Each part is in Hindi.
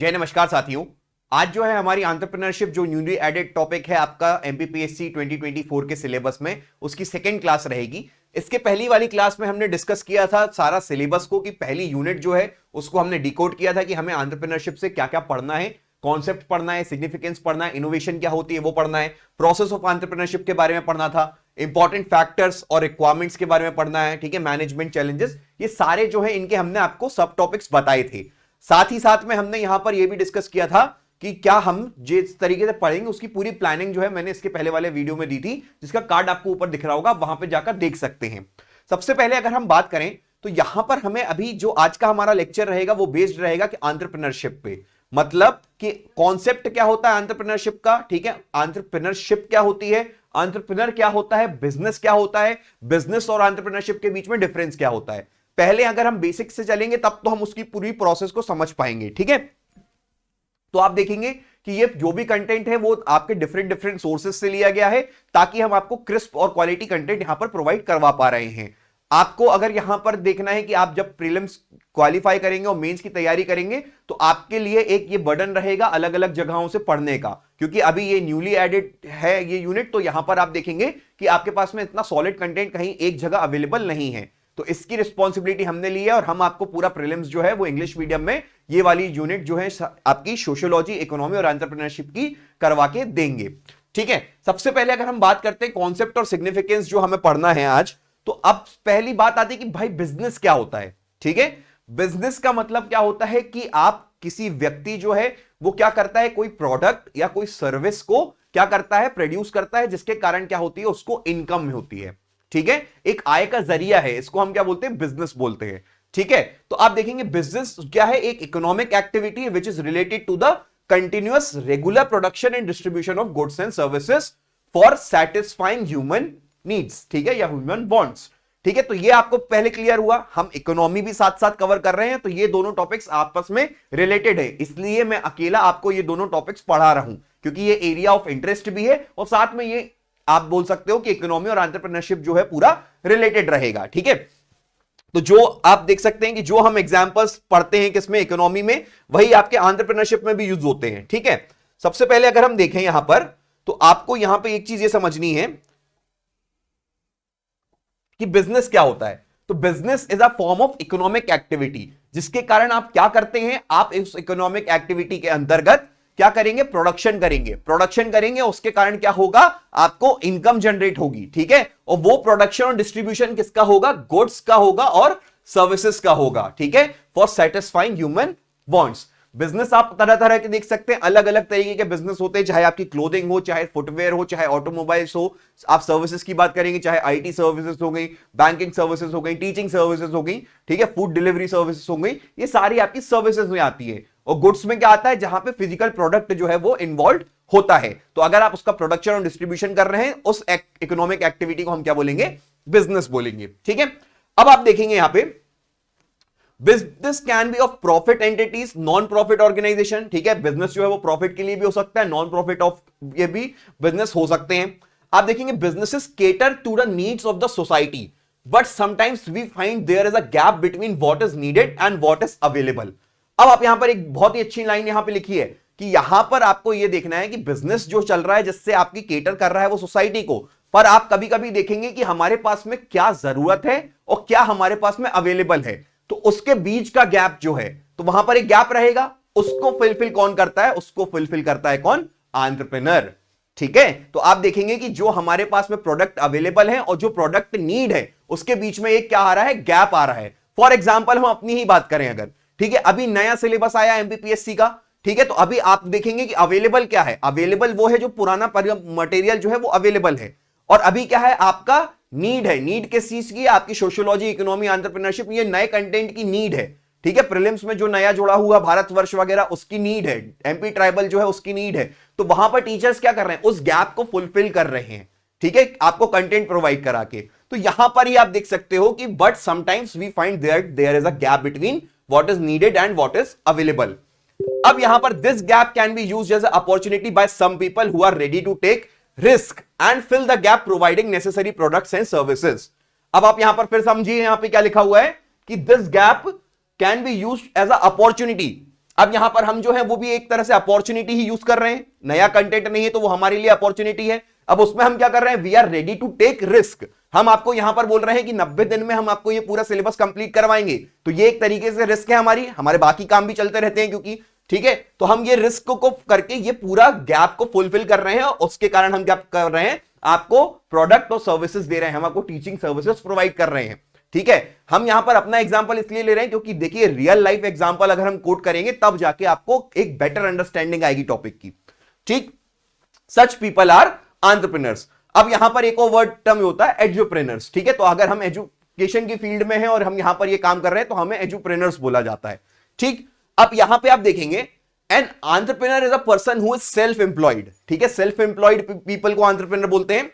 जय नमस्कार साथियों। आज जो है हमारी एंटरप्रेन्योरशिप जो न्यूली एडेड टॉपिक है आपका एमपीपीएससी 2024 के सिलेबस में, उसकी सेकंड क्लास रहेगी। इसके पहली वाली क्लास में हमने डिस्कस किया था सारा सिलेबस को, कि पहली यूनिट जो है उसको हमने डिकोड किया था कि हमें एंटरप्रेन्योरशिप से क्या क्या पढ़ना है, कॉन्सेप्ट पढ़ना है, सिग्निफिकेंस पढ़ना है, इनोवेशन क्या होती है वो पढ़ना है, प्रोसेस ऑफ एंटरप्रेन्योरशिप के बारे में पढ़ना था, इंपॉर्टेंट फैक्टर्स और रिक्वायरमेंट्स के बारे में पढ़ना है, ठीक है, मैनेजमेंट चैलेंजेस, ये सारे जो है इनके हमने आपको सब टॉपिक्स बताए थे। साथ ही साथ में हमने यहां पर यह भी डिस्कस किया था कि क्या हम जिस तरीके से पढ़ेंगे उसकी पूरी प्लानिंग जो है मैंने इसके पहले वाले वीडियो में दी थी, जिसका कार्ड आपको ऊपर दिख रहा होगा, वहां पे जाकर देख सकते हैं। सबसे पहले अगर हम बात करें तो यहां पर हमें अभी जो आज का हमारा लेक्चर रहेगा वो बेस्ड रहेगा कि एंटरप्रेन्योरशिप पे, मतलब कि कॉन्सेप्ट क्या होता है एंटरप्रेन्योरशिप का, ठीक है, एंटरप्रेन्योरशिप क्या होती है, एंटरप्रेन्योर क्या होता है, बिजनेस क्या होता है, बिजनेस और एंटरप्रेन्योरशिप के बीच में डिफरेंस क्या होता है। पहले अगर हम बेसिक से चलेंगे तब तो हम उसकी पूरी प्रोसेस को समझ पाएंगे, ठीक है। तो आप देखेंगे कि ये जो भी कंटेंट है वो आपके डिफरेंट डिफरेंट सोर्सेज से लिया गया है, ताकि हम आपको क्रिस्प और क्वालिटी कंटेंट यहां पर प्रोवाइड करवा पा रहे हैं। आपको अगर यहां पर देखना है कि आप जब प्रीलिम्स क्वालिफाई करेंगे और मेंस की तैयारी करेंगे तो आपके लिए एक ये बर्डन रहेगा अलग अलग जगहों से पढ़ने का, क्योंकि अभी ये न्यूली एडेड है ये यूनिट, तो यहां पर आप देखेंगे कि आपके पास में इतना सॉलिड कंटेंट कहीं एक जगह अवेलेबल नहीं है। तो इसकी रिस्पॉन्सिबिलिटी हमने ली है और हम आपको पूरा प्रीलिम्स जो है वो इंग्लिश मीडियम में ये वाली यूनिट जो है आपकी सोशियोलॉजी, इकोनॉमी और एंटरप्रेन्योरशिप की करवा के देंगे, ठीक है। सबसे पहले अगर हम बात करते हैं कॉन्सेप्ट और सिग्निफिकेंस जो हमें पढ़ना है आज, तो अब पहली बात आती है कि भाई बिजनेस क्या होता है, ठीक है। बिजनेस का मतलब क्या होता है कि आप किसी व्यक्ति जो है वो क्या करता है, कोई प्रोडक्ट या कोई सर्विस को क्या करता है, प्रोड्यूस करता है, जिसके कारण क्या होती है, उसको इनकम होती है, ठीक है, एक आय का जरिया है, इसको हम क्या बोलते हैं, बिजनेस बोलते हैं, ठीक है। तो आप देखेंगे बिजनेस क्या है, एक economic activity which is related to the continuous regular production and distribution of goods and services for satisfying human needs, ठीक है, या ह्यूमन वांट्स, ठीक है। तो ये आपको पहले क्लियर हुआ। हम इकोनॉमी भी साथ साथ कवर कर रहे हैं, तो ये दोनों टॉपिक्स आपस में रिलेटेड है, इसलिए मैं अकेला आपको ये दोनों टॉपिक्स पढ़ा रहा हूं, क्योंकि ये एरिया ऑफ इंटरेस्ट भी है और साथ में ये आप बोल सकते हो कि इकोनॉमी और एंटरप्रेन्योरशिप जो है पूरा रिलेटेड रहेगा, ठीक है। तो जो आप देख सकते हैं कि जो हम एग्जांपल्स पढ़ते हैं किसमें, इकोनॉमी में, वही आपके एंटरप्रेन्योरशिप में भी यूज होते हैं, ठीक है। सबसे पहले अगर हम देखें यहां पर, तो आपको यहां पे एक चीज ये समझनी है कि बिजनेस क्या होता है। तो business is a form of economic activity, जिसके कारण आप क्या करते हैं, आप इस इकोनॉमिक एक्टिविटी के अंतर्गत क्या करेंगे, प्रोडक्शन करेंगे, प्रोडक्शन करेंगे, उसके कारण क्या होगा, आपको इनकम जनरेट होगी, ठीक है। और वो प्रोडक्शन और डिस्ट्रीब्यूशन किसका होगा, गुड्स का होगा और सर्विसेज का होगा, ठीक है, for satisfying human wants. Business आप तरह तरह के देख सकते हैं, अलग अलग तरीके के बिजनेस होते हैं, चाहे आपकी क्लोथिंग हो, चाहे फुटवेयर हो, चाहे ऑटोमोबाइल्स हो। आप सर्विसेज की बात करेंगे, चाहे आईटी सर्विसेज हो गई, बैंकिंग सर्विसेज हो गई, टीचिंग सर्विसेज हो गई, ठीक है, फूड डिलीवरी सर्विसेज हो गई, ये सारी आपकी सर्विसेज में आती है। और गुड्स में क्या आता है, जहां पे फिजिकल प्रोडक्ट जो है वो इन्वॉल्व होता है। तो अगर आप उसका प्रोडक्शन और डिस्ट्रीब्यूशन कर रहे हैं, उस इकोनॉमिक एक्टिविटी को हम क्या बोलेंगे, बिजनेस बोलेंगे, ठीक है। अब आप देखेंगे यहां पे business can be of profit entities, non profit organisation, ठीक है। बिजनेस जो है वो प्रॉफिट के लिए भी हो सकता है, नॉन प्रॉफिट ऑफ ये भी बिजनेस हो सकते हैं। आप देखेंगे businesses cater to the needs of the society, but sometimes we find there is a gap between what is needed and what is available. अब आप यहां पर एक बहुत ही अच्छी लाइन यहां पे लिखी है कि यहां पर आपको यह देखना है कि बिजनेस जो चल रहा है, जिससे आपकी केटर कर रहा है वो सोसाइटी को, पर आप कभी कभी देखेंगे कि हमारे पास में क्या जरूरत है और क्या हमारे पास में अवेलेबल है, तो उसके बीच का गैप जो है, तो वहां पर एक गैप रहेगा, उसको फुलफिल कौन करता है, उसको फुलफिल करता है कौन, एंटरप्रेन्योर, ठीक है। तो आप देखेंगे कि जो हमारे पास में प्रोडक्ट अवेलेबल है और जो प्रोडक्ट नीड है, उसके बीच में एक क्या आ रहा है, गैप आ रहा है। फॉर एग्जाम्पल हम अपनी ही बात करें अगर, ठीक है, अभी नया सिलेबस आया एमपीपीएससी का, ठीक है, तो अभी आप देखेंगे कि अवेलेबल क्या है, अवेलेबल वो है जो पुराना मटेरियल जो है वो अवेलेबल है, और अभी क्या है, आपका नीड है। नीड किस चीज की, आपकी सोशियोलॉजी, इकोनॉमी, एंटरप्रेन्योरशिप, ये नए कंटेंट की नीड है, ठीक है। प्रीलिम्स में जो नया जुड़ा हुआ भारतवर्ष वगैरह उसकी नीड है, एमपी ट्राइबल जो है उसकी नीड है, तो वहां पर टीचर्स क्या कर रहे हैं, उस गैप को फुलफिल कर रहे हैं, ठीक है, आपको कंटेंट प्रोवाइड करा के। तो यहां पर ही आप देख सकते हो कि but sometimes we find there is a gap between what is needed and what is available. अब यहां पर this gap can be used as a opportunity by some people who are ready to take risk and fill the gap providing necessary products and services. अब आप यहां पर फिर समझिए, यहां पे क्या लिखा हुआ है कि this gap can be used as a opportunity अब यहां पर हम जो है वो भी एक तरह से अपॉर्चुनिटी ही यूज कर रहे हैं, नया कंटेंट नहीं है तो वो हमारे लिए अपॉर्चुनिटी है। अब उसमें हम क्या कर रहे हैं, we are ready to take risk. हम आपको यहां पर बोल रहे हैं कि 90 दिन में हम आपको ये पूरा सिलेबस कंप्लीट करवाएंगे, तो ये एक तरीके से रिस्क है हमारी, हमारे बाकी काम भी चलते रहते हैं क्योंकि, ठीक है। तो हम ये रिस्क को करके ये पूरा गैप को फुलफिल कर रहे हैं, और उसके कारण हम क्या कर रहे हैं, आपको प्रोडक्ट और सर्विसेज दे रहे हैं, हम आपको टीचिंग सर्विसेज प्रोवाइड कर रहे हैं, ठीक है। हम यहां पर अपना एग्जांपल इसलिए ले रहे हैं क्योंकि देखिए रियल लाइफ एग्जांपल अगर हम कोट करेंगे तब जाके आपको एक बेटर अंडरस्टैंडिंग आएगी टॉपिक की, ठीक। Such people are entrepreneurs. अब यहां पर एक और वर्ड टर्म होता है एजुप्रेन्योर्स, ठीक है। तो अगर हम एजुकेशन की फील्ड में हैं और हम यहां पर ये काम कर रहे हैं तो हमें एजुप्रेन्योर्स बोला जाता है, ठीक। अब यहां पे आप देखेंगे an entrepreneur is a person who is self employed, ठीक है। सेल्फ एम्प्लॉयड पीपल को एंटरप्रेन्योर बोलते हैं,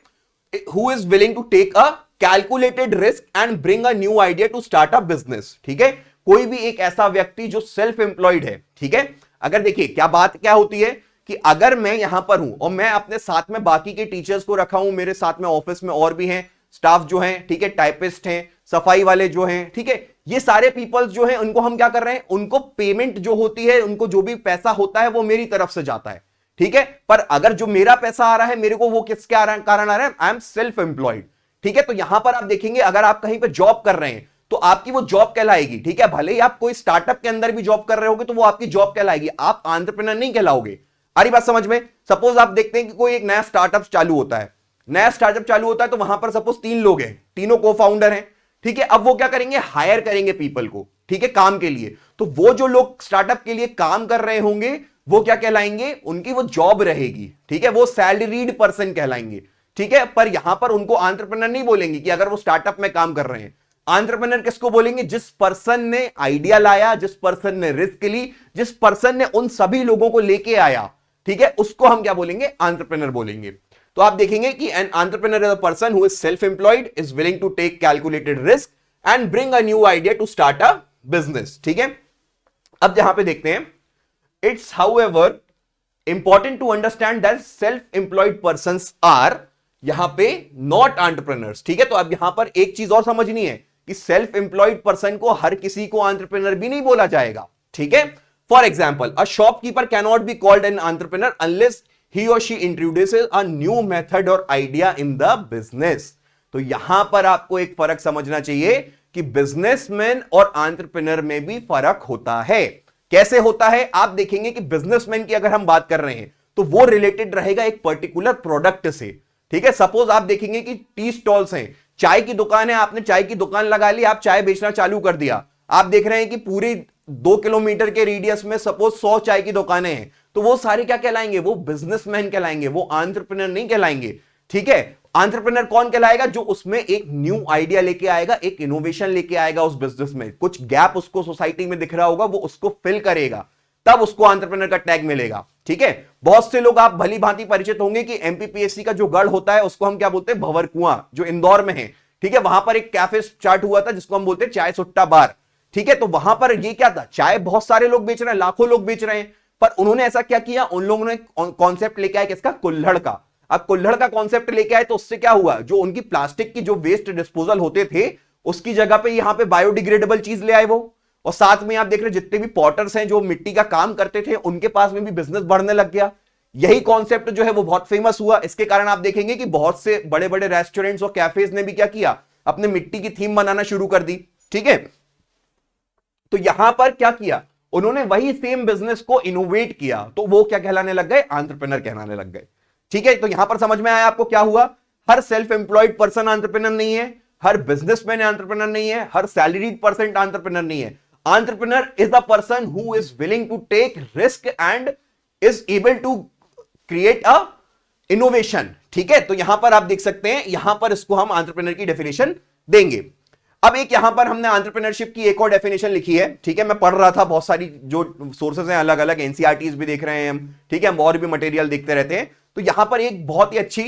who is willing to take a calculated risk and bring a new idea to start a business, ठीक है। कोई भी एक ऐसा व्यक्ति जो सेल्फ एम्प्लॉयड है, ठीक है। अगर देखिए क्या बात क्या होती है कि अगर मैं यहां पर हूं और मैं अपने साथ में बाकी के टीचर्स को रखा हूं, मेरे साथ में ऑफिस में और भी हैं स्टाफ जो हैं, ठीक है, टाइपिस्ट हैं, सफाई वाले जो हैं, ठीक है, ये सारे पीपल्स जो हैं उनको हम क्या कर रहे हैं, उनको पेमेंट जो होती है, उनको जो भी पैसा होता है वो मेरी तरफ से जाता है, ठीक है। पर अगर जो मेरा पैसा आ रहा है मेरे को, वो किसके कारण आ रहा है, आई एम सेल्फ एम्प्लॉयड, ठीक है। तो यहां पर आप देखेंगे अगर आप कहीं पर जॉब कर रहे हैं तो आपकी वो जॉब कहलाएगी, ठीक है। भले ही आप कोई स्टार्टअप के अंदर भी जॉब कर रहे होगे तो वो आपकी जॉब कहलाएगी, आप एंटरप्रेन्योर नहीं कहलाओगे। आ रही बात समझ में। सपोज आप देखते हैं कि कोई एक नया स्टार्टअप चालू होता है, नया स्टार्टअप चालू होता है तो वहां पर सपोज 3 लोग हैं, तीनों को फाउंडर हैं, ठीक है। अब वो क्या करेंगे, हायर करेंगे पीपल को, ठीक है, काम के लिए। तो वो जो लोग स्टार्टअप के लिए काम कर रहे होंगे वो क्या कहलाएंगे, उनकी वो जॉब रहेगी, ठीक है, वो सैलरीड पर्सन कहलाएंगे, ठीक है। पर यहां पर उनको एंटरप्रेन्योर नहीं बोलेंगे कि अगर वो स्टार्टअप में काम कर रहे हैं। एंटरप्रेन्योर किसको बोलेंगे, जिस पर्सन ने आइडिया लाया, जिस पर्सन ने रिस्क ली, जिस पर्सन ने उन सभी लोगों को लेके आया, ठीक है, उसको हम क्या बोलेंगे, एंटरप्रेन्योर बोलेंगे। तो आप देखेंगे कि an entrepreneur is a person who is self employed, is willing to take calculated risk and bring a new idea to start a business, ठीक है। अब यहां पे देखते हैं, it's however important to understand that self employed persons are यहां पे नॉट एंटरप्रेन्योर्स, ठीक है। तो अब यहां पर एक चीज और समझनी है कि सेल्फ एम्प्लॉयड पर्सन को हर किसी को एंटरप्रेन्योर भी नहीं बोला जाएगा, ठीक है। For example, a shopkeeper cannot be called an entrepreneur unless he or she introduces a new method or idea in the business. तो यहां पर आपको एक फर्क समझना चाहिए कि बिजनेसमैन और एंटरप्रेन्योर में भी फर्क होता है। कैसे होता है, आप देखेंगे कि बिजनेसमैन की अगर हम बात कर रहे हैं तो वो रिलेटेड रहेगा एक पर्टिकुलर प्रोडक्ट से, ठीक है। सपोज आप देखेंगे कि टी स्टॉल्स हैं, चाय की दुकान है, आपने चाय की दुकान लगा ली, आप चाय बेचना चालू कर दिया। आप देख रहे हैं कि पूरी 2 किलोमीटर के रेडियस में सपोज 100 चाय की दुकानें हैं, तो वो सारे क्या कहलाएंगे, वो बिजनेसमैन कहलाएंगे, वो एंटरप्रेन्योर नहीं कहलाएंगे, ठीक है। एंटरप्रेन्योर कौन कहलाएगा, जो उसमें एक न्यू आइडिया लेके आएगा, एक इनोवेशन लेके आएगा उस बिजनेस में, कुछ गैप उसको सोसाइटी में दिख रहा होगा, वो उसको फिल करेगा, तब उसको एंटरप्रेन्योर का टैग मिलेगा, ठीक है। बहुत से लोग आप भली भांति परिचित होंगे कि एमपीपीएससी का जो गढ़ होता है उसको हम क्या बोलते हैं, भंवरकुआं, जो इंदौर में है, ठीक है। वहां पर एक कैफे स्टार्ट हुआ था जिसको हम बोलते हैं चाय सुट्टा बार, ठीक है। तो वहां पर ये क्या था, चाय बहुत सारे लोग बेच रहे हैं, लाखों लोग बेच रहे हैं, पर उन्होंने ऐसा क्या किया, उन लोगों ने कॉन्सेप्ट लेके आए किसका, कुल्हड़ का। अब कुल्हड़ का कॉन्सेप्ट लेके आए तो उससे क्या हुआ, जो उनकी प्लास्टिक की जो वेस्ट डिस्पोजल होते थे उसकी जगह पे यहां पे बायोडिग्रेडेबल चीज ले आए वो। और साथ में आप देख रहे जितने भी पॉटर्स हैं जो मिट्टी का काम करते थे उनके पास में भी बिजनेस बढ़ने लग गया। यही कॉन्सेप्ट जो है वो बहुत फेमस हुआ। इसके कारण आप देखेंगे कि बहुत से बड़े बड़े रेस्टोरेंट्स और कैफेज ने भी क्या किया, अपने मिट्टी की थीम बनाना शुरू कर दी, ठीक है। तो यहां पर क्या किया उन्होंने, वही सेम बिजनेस को इनोवेट किया, तो वो क्या कहलाने लग गए, एंटरप्रेन्योर कहलाने लग गए, ठीक है। तो यहां पर समझ में आया आपको क्या हुआ, her self employed person entrepreneur नहीं है, हर बिजनेसमैन एंटरप्रेन्योर नहीं है, हर सैलरीड पर्सन एंटरप्रेन्योर नहीं है। Entrepreneur is the person who is willing to take risk and is able to create a innovation, ठीक है। तो यहां पर आप देख सकते हैं, यहां पर इसको हम एंटरप्रेन्योर की डेफिनेशन देंगे। अब एक यहां पर हमने एंटरप्रेन्योरशिप की एक और डेफिनेशन लिखी है, ठीक है। मैं पढ़ रहा था, बहुत सारी जो सोर्सेज हैं अलग अलग, एनसीईआरटीज भी देख रहे हैं हम, ठीक है, हम और भी मटेरियल देखते रहते हैं। तो यहां पर एक बहुत ही अच्छी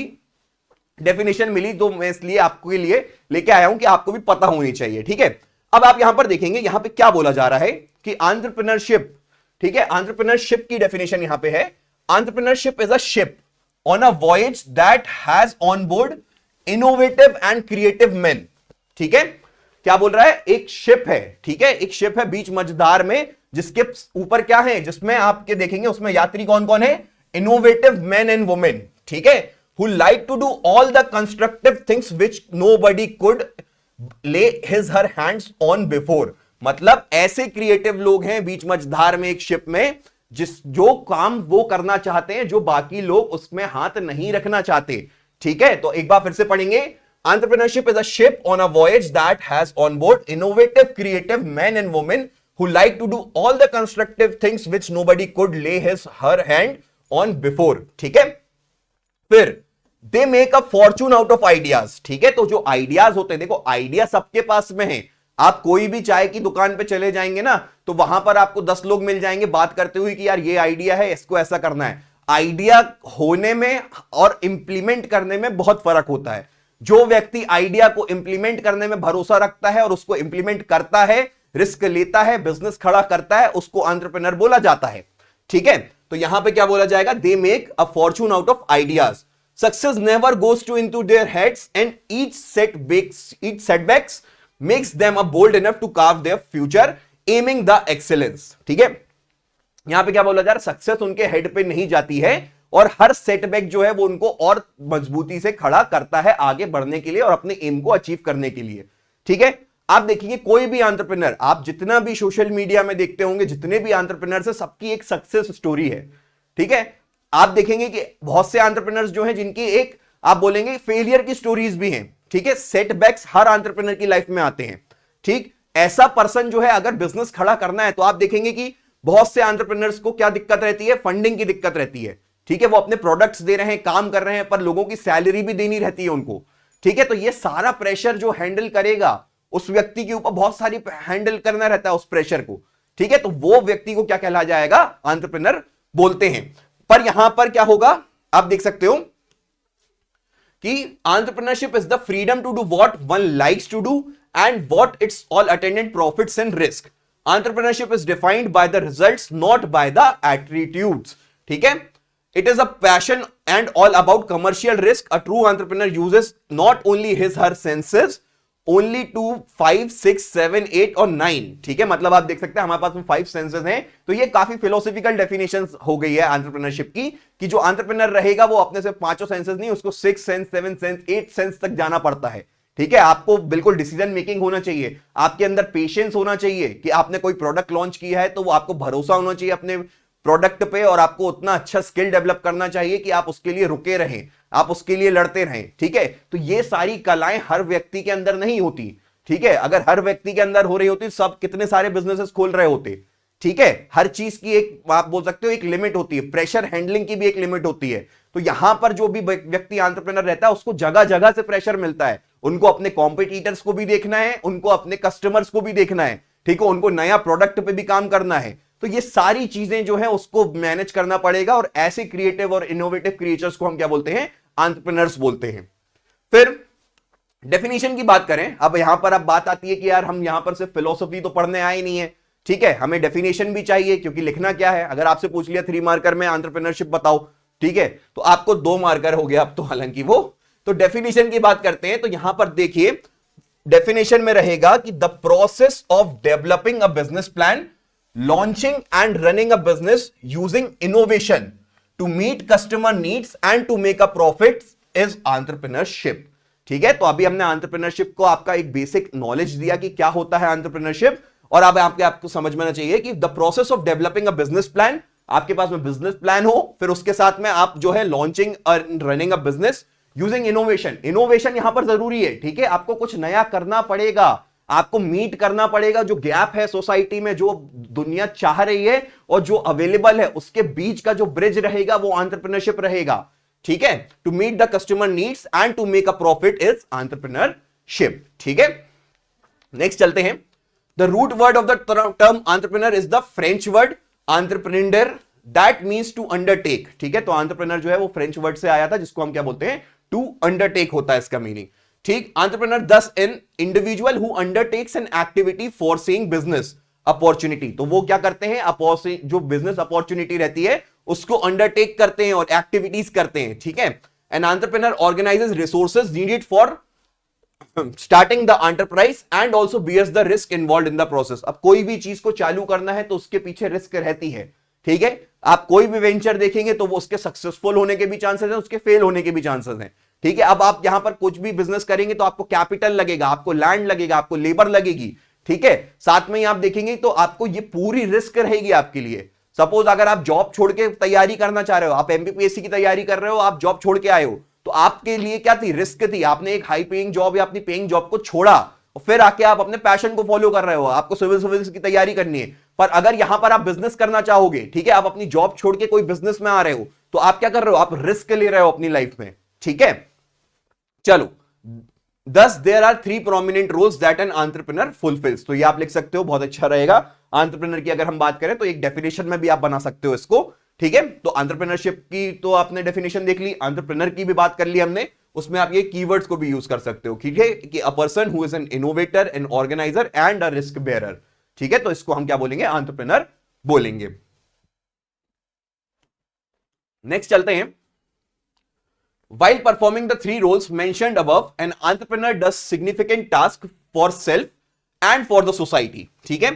डेफिनेशन मिली, तो मैं इसलिए आपके लिए लेके आया हूं कि आपको भी पता होनी चाहिए, ठीक है। अब आप यहां पर देखेंगे यहां पे क्या बोला जा रहा है कि एंटरप्रेन्योरशिप, ठीक है, एंटरप्रेन्योरशिप की डेफिनेशन यहां पे है, entrepreneurship is a ship on a voyage that has on board innovative and creative main, ठीक है। क्या बोल रहा है, एक शिप है, ठीक है, एक शिप है बीच मझधार में, जिसके ऊपर क्या है, जिसमें आपके देखेंगे उसमें यात्री कौन कौन है, इनोवेटिव मैन एंड वुमेन, ठीक है, who like to do all the constructive things which nobody could lay his her hands on before। मतलब ऐसे क्रिएटिव लोग हैं बीच मझधार में एक शिप में, जो काम वो करना चाहते हैं जो बाकी लोग उसमें हाथ नहीं रखना चाहते, ठीक है। तो एक बार फिर से पढ़ेंगे, entrepreneurship is a ship on a voyage that has on board innovative creative men and women who like to do all the constructive things which nobody could lay his her hand on before, ठीक है। फिर they make a Fortune out of ideas, ठीक है। तो जो आइडियाज होते हैं, देखो आइडिया सबके पास में है, आप कोई भी चाय की दुकान पे चले जाएंगे ना, तो वहां पर आपको 10 लोग मिल जाएंगे बात करते हुए कि यार ये आइडिया है, इसको ऐसा करना है। आइडिया होने में और इंप्लीमेंट करने में बहुत फर्क होता है। जो व्यक्ति आइडिया को इंप्लीमेंट करने में भरोसा रखता है और उसको इंप्लीमेंट करता है, रिस्क लेता है, बिजनेस खड़ा करता है, उसको एंटरप्रेन्योर बोला जाता है, ठीक है। तो यहां पे क्या बोला जाएगा, they make a Fortune out of ideas. Success never goes into their heads and each setbacks makes them a bold enough to carve their future aiming the excellence, ठीक है। यहां पे क्या बोला जा रहा है, सक्सेस उनके हेड पे नहीं जाती है और हर सेटबैक जो है वो उनको और मजबूती से खड़ा करता है आगे बढ़ने के लिए और अपने एम को अचीव करने के लिए, ठीक है। आप देखिए कोई भी एंटरप्रेन्योर, आप जितना भी सोशल मीडिया में देखते होंगे, जितने भी एंटरप्रेन्योर्स है, सबकी एक सक्सेस स्टोरी है, ठीक है। आप देखेंगे कि बहुत से एंटरप्रेन्योर्स जो हैं जिनकी एक आप बोलेंगे फेलियर की स्टोरीज भी हैं, ठीक है। सेटबैक्स हर एंटरप्रेन्योर की लाइफ में आते हैं, ठीक। ऐसा पर्सन जो है अगर बिजनेस खड़ा करना है तो आप देखेंगे कि बहुत से एंटरप्रेन्योर्स को क्या दिक्कत रहती है, फंडिंग की दिक्कत रहती है, ठीक है। वो अपने प्रोडक्ट्स दे रहे हैं, काम कर रहे हैं, पर लोगों की सैलरी भी देनी रहती है उनको, ठीक है। तो ये सारा प्रेशर जो हैंडल करेगा, उस व्यक्ति के ऊपर बहुत सारी हैंडल करना रहता है उस प्रेशर को, ठीक है। तो वो व्यक्ति को क्या कहला जाएगा, एंटरप्रेन्योर बोलते हैं। पर यहां पर क्या होगा, आप देख सकते हो कि entrepreneurship is the freedom to do what one likes to do and what it's all attendant profits and risk. Entrepreneurship is defined by the results not by the attributes, ठीक है। It is a passion and all about commercial risk. A true entrepreneur uses not only his her senses only to 5, 6, 7, 8 और 9, ठीक है। मतलब आप देख सकते हैं हमारे पास में 5 सेंसेस हैं। तो ये काफी फिलोसॉफिकल डेफिनेशन हो गई है एंटरप्रेन्योरशिप की, कि जो एंटरप्रेन्योर रहेगा वो अपने से 5 सेंसेस नहीं, उसको 6 सेंस, 7 सेंस, 8 सेंस तक जाना पड़ता है, ठीक है। आपको बिल्कुल डिसीजन मेकिंग होना चाहिए, आपके अंदर पेशेंस होना चाहिए कि आपने कोई प्रोडक्ट लॉन्च किया है तो वो आपको भरोसा होना चाहिए अपने प्रोडक्ट पे, और आपको उतना अच्छा स्किल डेवलप करना चाहिए कि आप उसके लिए रुके रहें, आप उसके लिए लड़ते रहें, ठीक है। तो ये सारी कलाएं हर व्यक्ति के अंदर नहीं होती, ठीक है। अगर हर व्यक्ति के अंदर हो रही होती सब कितने सारे बिजनेसेस खोल रहे होते, ठीक है। हर चीज की एक आप बोल सकते हो एक लिमिट होती है, प्रेशर हैंडलिंग की भी एक लिमिट होती है। तो यहां पर जो भी व्यक्ति एंटरप्रेन्योर रहता है उसको जगह जगह से प्रेशर मिलता है, उनको अपने कॉम्पिटिटर्स को भी देखना है, उनको अपने कस्टमर्स को भी देखना है, ठीक है, उनको नया प्रोडक्ट पे भी काम करना है। तो ये सारी चीजें जो है उसको मैनेज करना पड़ेगा, और ऐसे क्रिएटिव और इनोवेटिव क्रिएचर्स को हम क्या बोलते हैं, एंटरप्रेन्योर्स बोलते हैं। फिर डेफिनेशन की बात करें, अब यहां पर अब बात आती है कि यार हम यहां पर सिर्फ फिलोसफी तो पढ़ने आए नहीं है, ठीक है, हमें डेफिनेशन भी चाहिए, क्योंकि लिखना क्या है। अगर आपसे पूछ लिया 3 मार्कर में एंटरप्रेन्योरशिप बताओ, ठीक है, तो आपको 2 मार्कर हो गया अब तो, हालांकि वो तो डेफिनेशन की बात करते हैं। तो यहां पर देखिए डेफिनेशन में रहेगा कि the process of developing a business plan, launching and running a business using innovation to meet customer needs and to make a profit is entrepreneurship, ठीक है। तो अभी हमने एंटरप्रेन्योरशिप को आपका एक बेसिक नॉलेज दिया कि क्या होता है एंटरप्रेन्योरशिप, और अब आपको समझ में आना चाहिए कि the process of developing a business plan, आपके पास में बिजनेस प्लान हो, फिर उसके साथ में आप जो है लॉन्चिंग और running a business using innovation. Innovation यहां पर जरूरी है, ठीक है, आपको कुछ नया करना पड़ेगा, आपको मीट करना पड़ेगा जो गैप है सोसाइटी में, जो दुनिया चाह रही है और जो अवेलेबल है, उसके बीच का जो ब्रिज रहेगा वो एंटरप्रेन्योरशिप रहेगा, ठीक है। To meet the customer needs and to make a profit is entrepreneurship, ठीक है। नेक्स्ट चलते हैं। The root word of the term entrepreneur is the French word entrepreneur, that means to undertake, ठीक है। तो एंटरप्रेन्योर जो है वो फ्रेंच वर्ड से आया था, जिसको हम क्या बोलते हैं, टू अंडरटेक होता है इसका मीनिंग, ठीक। एंटरप्रेन्योर दस N individual who undertakes an activity for seeing business opportunity. तो वो क्या करते हैं, जो बिजनेस अपॉर्चुनिटी रहती है उसको अंडरटेक करते हैं और एक्टिविटीज करते हैं, ठीक है। An entrepreneur organises resources needed for starting the enterprise and also bears the risk involve in the process. अब कोई भी चीज को चालू करना है तो उसके पीछे रिस्क रहती है, ठीक है। आप कोई भी वेंचर देखेंगे तो वो उसके सक्सेसफुल होने के भी चांसेस हैं, उसके फेल होने के भी चांसेस हैं, ठीक है। अब आप यहां पर कुछ भी बिजनेस करेंगे तो आपको कैपिटल लगेगा, आपको लैंड लगेगा, आपको लेबर लगेगी, ठीक है। साथ में ही आप देखेंगे तो आपको ये पूरी रिस्क रहेगी आपके लिए। सपोज अगर आप जॉब छोड़ के तैयारी करना चाह रहे हो, आप एमपीपीएससी की तैयारी कर रहे हो, आप जॉब छोड़ के आए हो, तो आपके लिए क्या थी, रिस्क थी। आपने एक हाई पेइंग जॉब या अपनी पेइंग जॉब को छोड़ा और फिर आके आप अपने पैशन को फॉलो कर रहे हो, आपको सिविल सर्विस की तैयारी करनी है। पर अगर यहां पर आप बिजनेस करना चाहोगे, ठीक है, आप अपनी जॉब छोड़ के कोई बिजनेस में आ रहे हो, तो आप क्या कर रहे हो, आप रिस्क ले रहे हो अपनी लाइफ में, ठीक है। चलो, Thus there are 3 prominent roles that an entrepreneur fulfills। तो ये आप लिख सकते हो, बहुत अच्छा रहेगा। एंटरप्रेन्योर की अगर हम बात करें तो एक डेफिनेशन में भी आप बना सकते हो इसको, ठीक है। तो एंटरप्रेन्योरशिप की तो आपने डेफिनेशन देख ली, एंटरप्रेन्योर की भी बात कर ली हमने, उसमें आप ये कीवर्ड्स को भी यूज कर सकते हो, ठीक है, कि a person who is an innovator, an organiser and a risk bearer, ठीक है। तो इसको हम क्या बोलेंगे, एंटरप्रेन्योर बोलेंगे। नेक्स्ट चलते हैं। While performing the 3 roles mentioned above, an entrepreneur does significant tasks for self and for the society, ठीक है।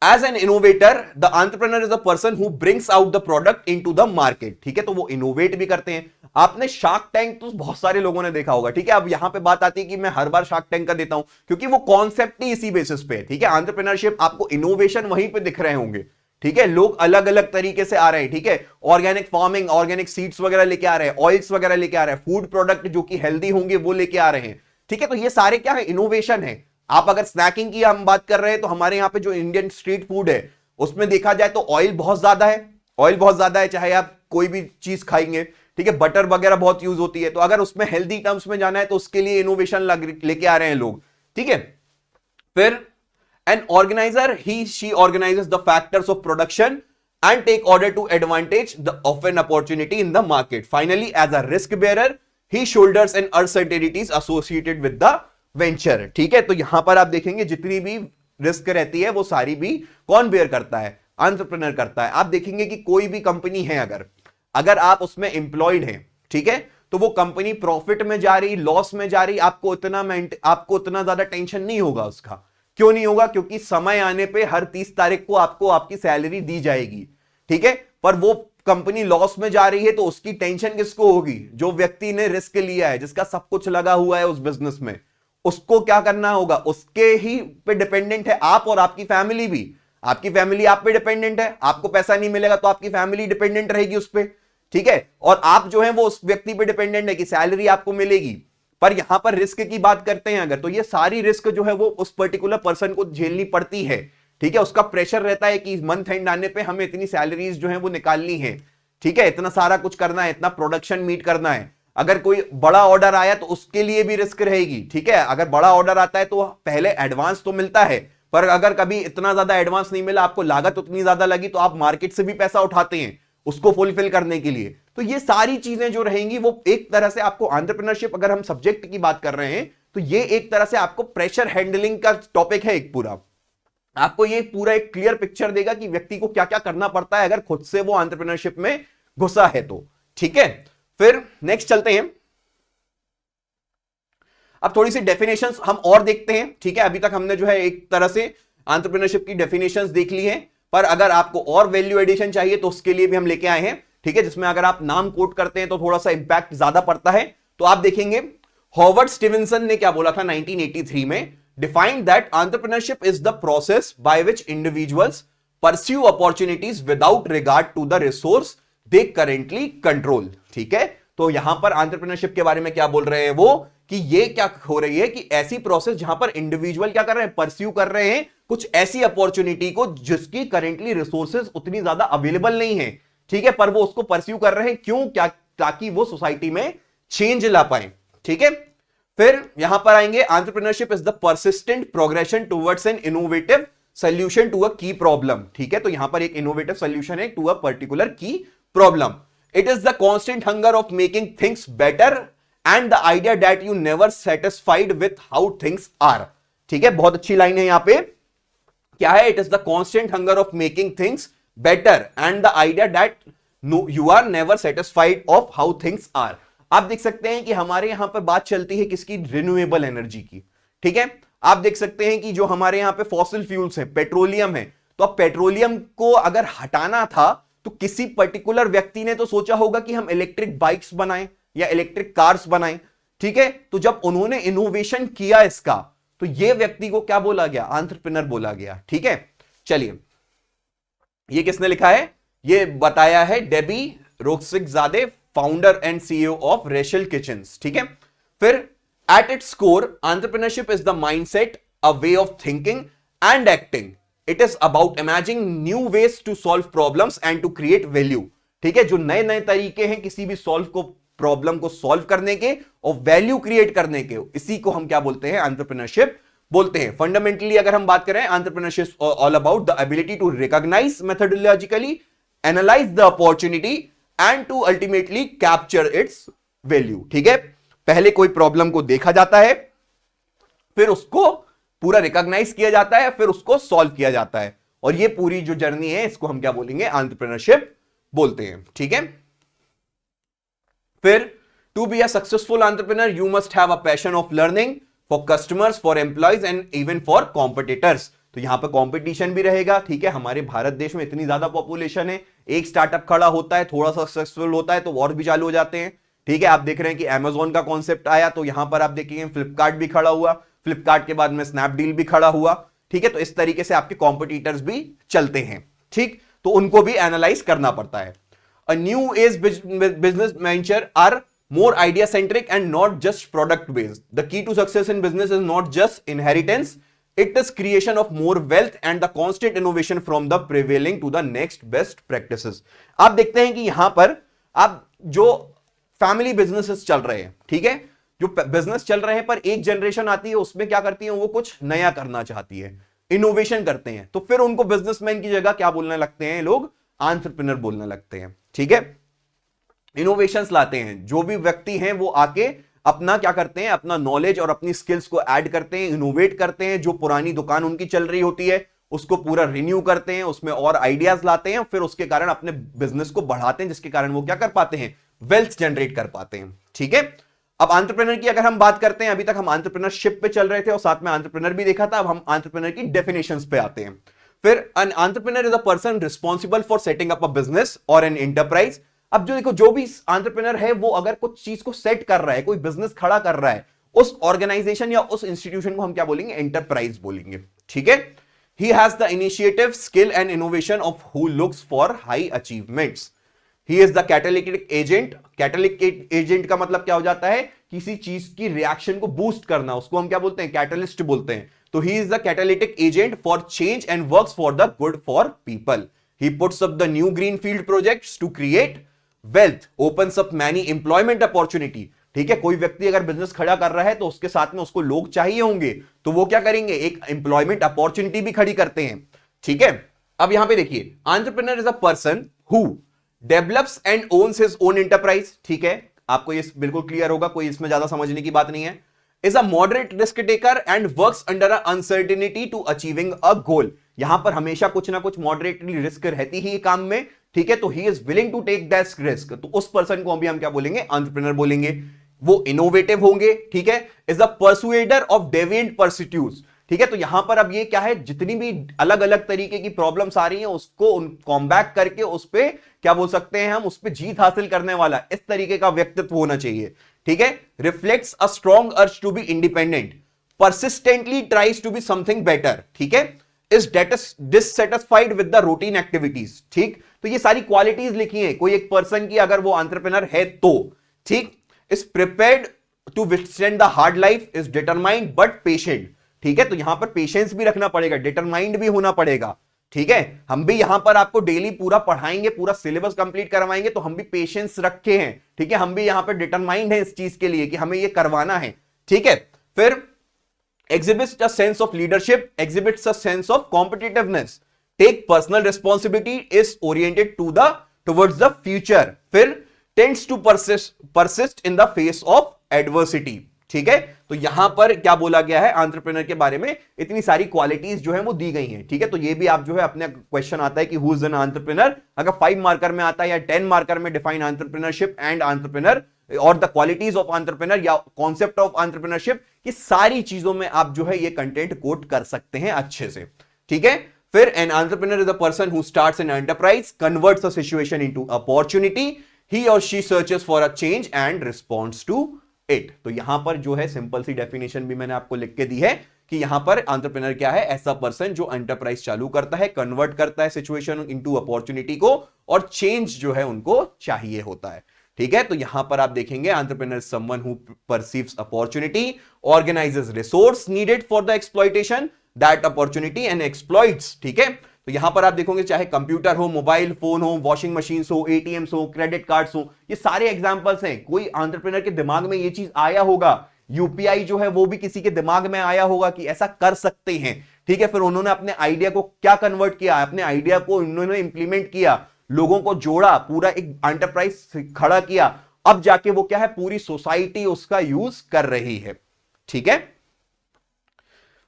As an innovator, the entrepreneur is a person who brings out the product into the market, ठीक है। तो वो इनोवेट भी करते हैं। आपने शार्क टैंक तो बहुत सारे लोगों ने देखा होगा, ठीक है। अब यहां पे बात आती है कि मैं हर बार शार्क टैंक का देता हूं क्योंकि वो कॉन्सेप्ट ही इसी बेसिस पे है, ठीक है। एंटरप्रेन्योरशिप आपको इनोवेशन वहीं पे दिख रहे होंगे, ठीक है। लोग अलग अलग तरीके से आ रहे हैं, ठीक है। ऑर्गेनिक फार्मिंग, ऑर्गेनिक सीड्स वगैरह लेके आ रहे हैं, ऑयल्स वगैरह लेके आ रहे हैं, फूड प्रोडक्ट जो कि हेल्दी होंगे वो लेके आ रहे हैं, ठीक है। तो ये सारे क्या है, इनोवेशन है। आप अगर स्नैकिंग की हम बात कर रहे हैं तो हमारे यहाँ पे जो इंडियन स्ट्रीट फूड है उसमें देखा जाए तो ऑयल बहुत ज्यादा है, ऑयल बहुत ज्यादा है, चाहे आप कोई भी चीज खाएंगे, ठीक है। बटर वगैरह बहुत यूज होती है। तो अगर उसमें हेल्दी टर्म्स में जाना है तो उसके लिए इनोवेशन लेके आ रहे हैं लोग, ठीक है। फिर an organizer, she organizes the factors of production and take order to advantage of an opportunity in the market. Finally, as a risk bearer, he shoulders and uncertainties associated with the venture, ठीक है। तो यहां पर आप देखेंगे जितनी भी रिस्क रहती है वो सारी भी कौन बेयर करता है, एंटरप्रेन्योर करता है। आप देखेंगे कि कोई भी कंपनी है, अगर आप उसमें एम्प्लॉयड हैं, ठीक है, तो वो कंपनी प्रॉफिट में जा रही, लॉस में जा रही, आपको उतना ज्यादा टेंशन नहीं होगा उसका। क्यों नहीं होगा, क्योंकि समय आने पे हर 30 तारीख को आपको आपकी सैलरी दी जाएगी, ठीक है। पर वो कंपनी लॉस में जा रही है तो उसकी टेंशन किसको होगी, जो व्यक्ति ने रिस्क लिया है, जिसका सब कुछ लगा हुआ है उस बिजनेस में, उसको क्या करना होगा, उसके ही पे डिपेंडेंट है आप और आपकी फैमिली भी। आपकी फैमिली आप पे डिपेंडेंट है, आपको पैसा नहीं मिलेगा तो आपकी फैमिली डिपेंडेंट रहेगी उस पर, ठीक है। और आप जो है वो उस व्यक्ति पे डिपेंडेंट है कि सैलरी आपको मिलेगी। पर यहां पर रिस्क की बात करते हैं अगर, तो ये सारी रिस्क जो है वो उस पर्टिकुलर पर्सन को झेलनी पड़ती है, ठीक है। उसका प्रेशर रहता है कि मंथ एंड आने पे हमें इतनी सैलरीज जो है वो निकालनी है, ठीक है, इतना सारा कुछ करना है, इतना प्रोडक्शन मीट करना है। अगर कोई बड़ा ऑर्डर आया तो उसके लिए भी रिस्क रहेगी, ठीक है। अगर बड़ा ऑर्डर आता है तो पहले एडवांस तो मिलता है, पर अगर कभी इतना ज्यादा एडवांस नहीं मिला, आपको लागत उतनी ज्यादा लगी, तो आप मार्केट से भी पैसा उठाते हैं उसको फुलफिल करने के लिए। तो ये सारी चीजें जो रहेंगी वो एक तरह से आपको एंटरप्रेन्योरशिप, अगर हम सब्जेक्ट की बात कर रहे हैं तो ये एक तरह से आपको प्रेशर हैंडलिंग का टॉपिक है एक पूरा। आपको ये पूरा एक क्लियर पिक्चर देगा कि व्यक्ति को क्या क्या करना पड़ता है अगर खुद से वो एंटरप्रेन्योरशिप में घुसा है तो, ठीक है। फिर नेक्स्ट चलते हैं। अब थोड़ी सी डेफिनेशंस हम और देखते हैं, ठीक है। अभी तक हमने जो है एक तरह से एंटरप्रेन्योरशिप की डेफिनेशंस देख ली है, पर अगर आपको और वैल्यू एडिशन चाहिए तो उसके लिए भी हम लेके आए हैं, ठीक है, जिसमें अगर आप नाम कोट करते हैं तो थोड़ा सा इंपैक्ट ज्यादा पड़ता है। तो आप देखेंगे हॉवर्ड स्टीवेंसन ने क्या बोला था 1983 में, defined that entrepreneurship is the process by which individuals pursue opportunities without regard to the resource they currently control, ठीक है। तो यहां पर एंटरप्रेन्योरशिप के बारे में क्या बोल रहे हैं वो, कि ये क्या हो रही है कि ऐसी प्रोसेस जहां पर इंडिविजुअल क्या कर रहे हैं, परस्यू कर रहे हैं कुछ ऐसी अपॉर्चुनिटी को जिसकी करेंटली रिसोर्सेज उतनी ज्यादा अवेलेबल नहीं है, ठीक है, पर वो उसको परस्यू कर रहे हैं, क्यों, क्या, ताकि वो सोसाइटी में चेंज ला पाए, ठीक है। फिर यहां पर आएंगे, entrepreneurship is the persistent progression towards an innovative solution to a key problem, ठीक है। तो यहां पर एक इनोवेटिव सॉल्यूशन है to a particular key problem. It is the constant hunger of making things better and the idea that you never satisfied with how things are, ठीक है। बहुत अच्छी लाइन है यहां पे, क्या है, it is the constant hunger of making things better and the idea that you are never satisfied of how things are. आप देख सकते हैं कि हमारे यहां पर बात चलती है किसकी, रिन्यूएबल एनर्जी की, ठीक है। आप देख सकते हैं कि जो हमारे यहां पे फॉसिल फ्यूल्स है, पेट्रोलियम है, तो अब पेट्रोलियम को अगर हटाना था तो किसी पर्टिकुलर व्यक्ति ने तो सोचा होगा कि हम इलेक्ट्रिक बाइक्स बनाएं या इलेक्ट्रिक कार्स बनाएं, ठीक है। तो जब उन्होंने इनोवेशन किया इसका, तो यह व्यक्ति को क्या बोला गया, एंटरप्रेन्योर बोला गया, ठीक है। चलिए, ये किसने लिखा है, ये बताया है Debbie Roxikzade, founder and CEO of Rashell Kitchens, ठीक है। फिर at its core entrepreneurship is the mindset, a way of thinking and acting. It is about imagining new ways to solve problems and to create value, ठीक है। जो नए नए तरीके हैं किसी भी प्रॉब्लम को सॉल्व करने के और वैल्यू क्रिएट करने के, इसी को हम क्या बोलते हैं, एंटरप्रेन्योरशिप बोलते हैं। फंडामेंटली अगर हम बात करें, entrepreneurship all about the ability to recognise methodologically, analyse the opportunity and to ultimately capture its value, ठीक है। पहले कोई प्रॉब्लम को देखा जाता है, फिर उसको पूरा रिकॉग्नाइज किया जाता है, फिर उसको सॉल्व किया जाता है, और ये पूरी जो जर्नी है इसको हम क्या बोलेंगे, एंटरप्रेन्योरशिप बोलते हैं, ठीक है। फिर to be a successful entrepreneur you must have a passion of learning for customers, for employees and even for competitors. तो यहां पर कंपटीशन भी रहेगा, ठीक है। हमारे भारत देश में इतनी ज्यादा पॉपुलेशन है, एक स्टार्टअप खड़ा होता है, थोड़ा सा सक्सेसफुल होता है तो और भी चालू हो जाते हैं, ठीक है। आप देख रहे हैं कि अमेजोन का कॉन्सेप्ट आया, तो यहां पर आप देखिए फ्लिपकार्ट भी खड़ा हुआ, फ्लिपकार्ट के बाद में स्नैपडील भी खड़ा हुआ, ठीक है। तो इस तरीके से आपके कॉम्पिटिटर्स भी चलते हैं, ठीक। तो उनको भी एनालाइज करना पड़ता है। A new age business venture are more idea centric and not just product based. The key to success in business is not just inheritance, it is creation of more wealth and the constant innovation from the prevailing to the next best practices. आप देखते हैं कि यहां पर आप जो फैमिली बिजनेसेस चल रहे हैं, ठीक है, जो बिजनेस चल रहे हैं, पर एक जनरेशन आती है उसमें क्या करती है, वो कुछ नया करना चाहती है, इनोवेशन करते हैं, तो फिर उनको बिजनेसमैन की जगह क्या बोलने लगते हैं लोग, एंटरप्रेन्योर बोलने लगते हैं, ठीक है। इनोवेशंस लाते हैं, जो भी व्यक्ति हैं वो आके अपना क्या करते हैं, अपना नॉलेज और अपनी स्किल्स को ऐड करते हैं, इनोवेट करते हैं, जो पुरानी दुकान उनकी चल रही होती है उसको पूरा रिन्यू करते हैं, उसमें और आइडियाज लाते हैं, फिर उसके कारण अपने बिजनेस को बढ़ाते हैं, जिसके कारण वो क्या कर पाते हैं, वेल्थ जनरेट कर पाते हैं, ठीक है। अब एंटरप्रेन्योर की अगर हम बात करते हैं, अभी तक हम एंटरप्रेन्योरशिप पे चल रहे थे और साथ में एंटरप्रेन्योर भी देखा था, अब हम एंटरप्रेन्योर की डेफिनेशंस पे आते हैं। फिर an entrepreneur is a person responsible for setting up a business और एन एंटरप्राइज। अब जो देखो, जो भी एंटरप्रेन्योर है वो अगर कुछ चीज को सेट कर रहा है, कोई बिजनेस खड़ा कर रहा है, उस ऑर्गेनाइजेशन या उस इंस्टीट्यूशन को हम क्या बोलेंगे, एंटरप्राइज बोलेंगे, ठीक है। He has the initiative, skill and innovation of who looks for high achievements. He is the catalytic agent. Catalytic agent का मतलब क्या हो जाता है, किसी चीज की रिएक्शन को बूस्ट करना, उसको हम क्या बोलते हैं, कैटलिस्ट बोलते हैं। तो he is the catalytic agent for change and works for the good for people. He puts up the new green field projects to create wealth, opens up many employment opportunity, ठीक है। कोई व्यक्ति अगर बिजनेस खड़ा कर रहा है तो उसके साथ में उसको लोग चाहिए होंगे, तो वो क्या करेंगे, एक एम्प्लॉयमेंट अपॉर्चुनिटी भी खड़ी करते हैं, ठीक है। अब यहां पे देखिए, entrepreneur is a person who develops and owns his own enterprise, ठीक है। आपको ये बिल्कुल क्लियर होगा, कोई इसमें ज्यादा समझने की बात नहीं है। Is a moderate risk taker and works under uncertainty to achieving a goal. यहां पर हमेशा कुछ ना कुछ मॉडरेटली रिस्क रहती ही काम में, ठीक है। तो he is willing to take that risk, तो उस पर्सन को अभी हम क्या बोलेंगे, एंटरप्रेन्योर बोलेंगे। वो इनोवेटिव होंगे, ठीक है। इज अ परसुएडर ऑफ डेविएंट परसिट्यूट्स, ठीक है। तो यहां पर अब ये क्या है, जितनी भी अलग अलग तरीके की प्रॉब्लम्स आ रही हैं उसको कॉम्बैट करके उस पे क्या बोल सकते हैं हम, उस पे जीत हासिल करने वाला इस तरीके का व्यक्तित्व होना चाहिए, ठीक है। Reflects a strong urge to be independent, persistently tries to be something better, ठीक है। Is dissatisfied with the routine activities, ठीक। तो ये सारी क्वालिटीज लिखी हैं कोई एक पर्सन की, अगर वो एंटरप्रेन्योर है तो, ठीक। Is prepared to withstand the hard life, is determined but patient, ठीक है। तो यहां पर पेशेंस भी रखना पड़ेगा, डिटरमाइंड भी होना पड़ेगा, ठीक है। हम भी यहां पर आपको डेली पूरा पढ़ाएंगे, पूरा सिलेबस कंप्लीट करवाएंगे, तो हम भी पेशेंस रखे हैं, ठीक है। हम भी यहां पर डिटरमाइंड है इस चीज के लिए कि हमें ये करवाना है, ठीक है। फिर exhibits a sense of leadership, exhibits a sense of competitiveness, take personal responsibility, is oriented towards the future, फिर tends to persist in the face of adversity, ठीक है। तो यहां पर क्या बोला गया है एंटरप्रेन्योर के बारे में, इतनी सारी क्वालिटीज जो है वो दी गई हैं, ठीक है। तो ये भी आप जो है अपने क्वेश्चन आता है कि हु इज एन एंटरप्रेन्योर, अगर 5 मार्कर में आता है या 10 मार्कर में डिफाइन एंटरप्रेन्योरशिप एंड एंटरप्रेन्योर और द क्वालिटीज ऑफ एंटरप्रेन्योर या कॉन्सेप्ट ऑफ एंटरप्रेन्योरशिप, ये सारी चीजों में आप जो है ये कंटेंट कोट कर सकते हैं अच्छे से, ठीक है। फिर an entrepreneur is a person who starts an enterprise, converts a situation into opportunity, he और she searches for a change and responds to it. तो यहां पर जो है सिंपल सी डेफिनेशन भी मैंने आपको लिख के दी है कि यहां पर एंटरप्रेन्योर क्या है, ऐसा पर्सन जो एंटरप्राइज चालू करता है, कन्वर्ट करता है सिचुएशन इनटू अपॉर्चुनिटी को, और चेंज जो है उनको चाहिए होता है, ठीक है। तो यहां पर आप देखेंगे entrepreneur someone who perceives opportunity, organises resource needed for the exploitation that opportunity and exploits, ठीक है। तो यहां पर आप देखोगे चाहे कंप्यूटर हो, मोबाइल फोन हो, वॉशिंग मशीन हो, एटीएम्स हो, क्रेडिट कार्ड्स हो, ये सारे एग्जांपल्स हैं। कोई एंटरप्रेन्योर के दिमाग में ये चीज आया होगा, यूपीआई जो है वो भी किसी के दिमाग में आया होगा कि ऐसा कर सकते हैं, ठीक है। फिर उन्होंने अपने आइडिया को क्या कन्वर्ट किया, अपने आइडिया को उन्होंने इंप्लीमेंट किया, लोगों को जोड़ा, पूरा एक एंटरप्राइज खड़ा किया, अब जाके वो क्या है, पूरी सोसाइटी उसका यूज कर रही है, ठीक है।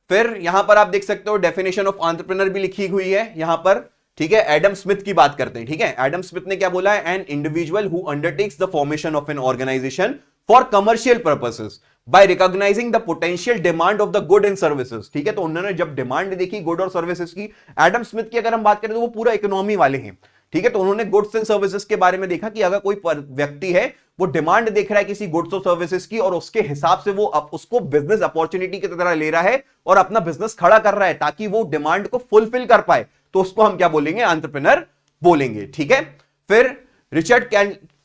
फिर यहां पर आप देख सकते हो डेफिनेशन ऑफ एंटरप्रेन्योर भी लिखी हुई है यहां पर, ठीक है। एडम स्मिथ की बात करते हैं, ठीक है। एडम स्मिथ ने क्या बोला है, an individual who undertakes the formation of an organisation for commercial purposes by recognising the potential demand of the good and services, ठीक है। तो उन्होंने जब डिमांड देखी गुड और सर्विसेज की, एडम स्मिथ की अगर हम बात करें तो वो पूरा इकोनॉमी वाले हैं, ठीक है। तो उन्होंने गुड्स एंड सर्विसेज के बारे में देखा कि अगर कोई व्यक्ति है वो डिमांड देख रहा है किसी गुड्स और सर्विसेज की, और उसके हिसाब से वो उसको बिजनेस अपॉर्चुनिटी की तरह ले रहा है और अपना बिजनेस खड़ा कर रहा है ताकि वो डिमांड को फुलफिल कर पाए, तो उसको हम क्या बोलेंगे, एंटरप्रेन्योर बोलेंगे, ठीक है। फिर रिचर्ड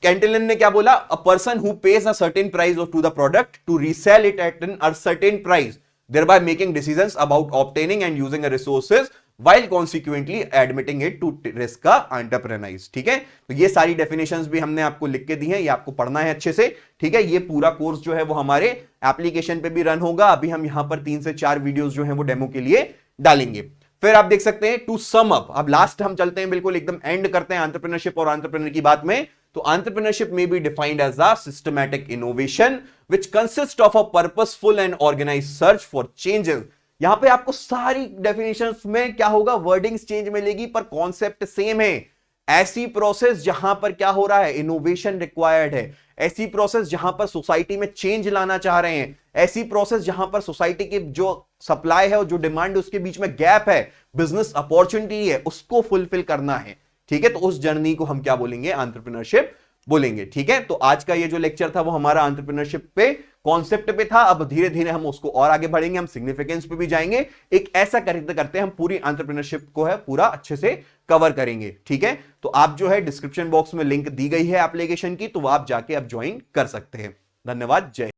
कैंटिलन ने क्या बोला, a person who pays a certain price to the product to resell it at an certain price, thereby making decisions about obtaining and using a resources while consequently admitting it to risk का enterprise, ठीक है। तो ये सारी डेफिनेशंस भी हमने आपको लिख के दी हैं, ये आपको पढ़ना है अच्छे से, ठीक है। ये पूरा कोर्स जो है वो हमारे एप्लीकेशन पे भी रन होगा, अभी हम यहां पर 3 से 4 वीडियोस जो है वो डेमो के लिए डालेंगे। फिर आप देख सकते हैं टू सम अप, अब लास्ट हम चलते हैं, बिल्कुल एकदम एंड करते हैं एंटरप्रेन्योरशिप और एंटरप्रेन्योर की बात में। तो entrepreneurship may be defined as a systematic innovation which consists of a purposeful and organized search for changes। यहां पे आपको सारी डेफिनेशंस में क्या होगा, वर्डिंग्स चेंज मिलेगी पर कॉन्सेप्ट सेम है। ऐसी प्रोसेस जहां पर क्या हो रहा है, इनोवेशन रिक्वायर्ड है, ऐसी प्रोसेस जहां पर सोसाइटी में चेंज लाना चाह रहे हैं, ऐसी प्रोसेस जहां पर सोसाइटी की जो सप्लाई है और जो डिमांड है उसके बीच में गैप है, बिजनेस अपॉर्चुनिटी है, उसको फुलफिल करना है, ठीक है। तो उस जर्नी को हम क्या बोलेंगे, एंटरप्रेन्योरशिप बोलेंगे, ठीक है। तो आज का ये जो लेक्चर था वो हमारा एंटरप्रेन्योरशिप पे, कॉन्सेप्ट पे था। अब धीरे धीरे हम उसको और आगे बढ़ेंगे, हम सिग्निफिकेंस पे भी जाएंगे, एक ऐसा करते करते हम पूरी एंटरप्रेन्योरशिप को है पूरा अच्छे से कवर करेंगे, ठीक है। तो आप जो है डिस्क्रिप्शन बॉक्स में लिंक दी गई है एप्लीकेशन की, तो आप जाके अब ज्वाइन कर सकते हैं। धन्यवाद, जय।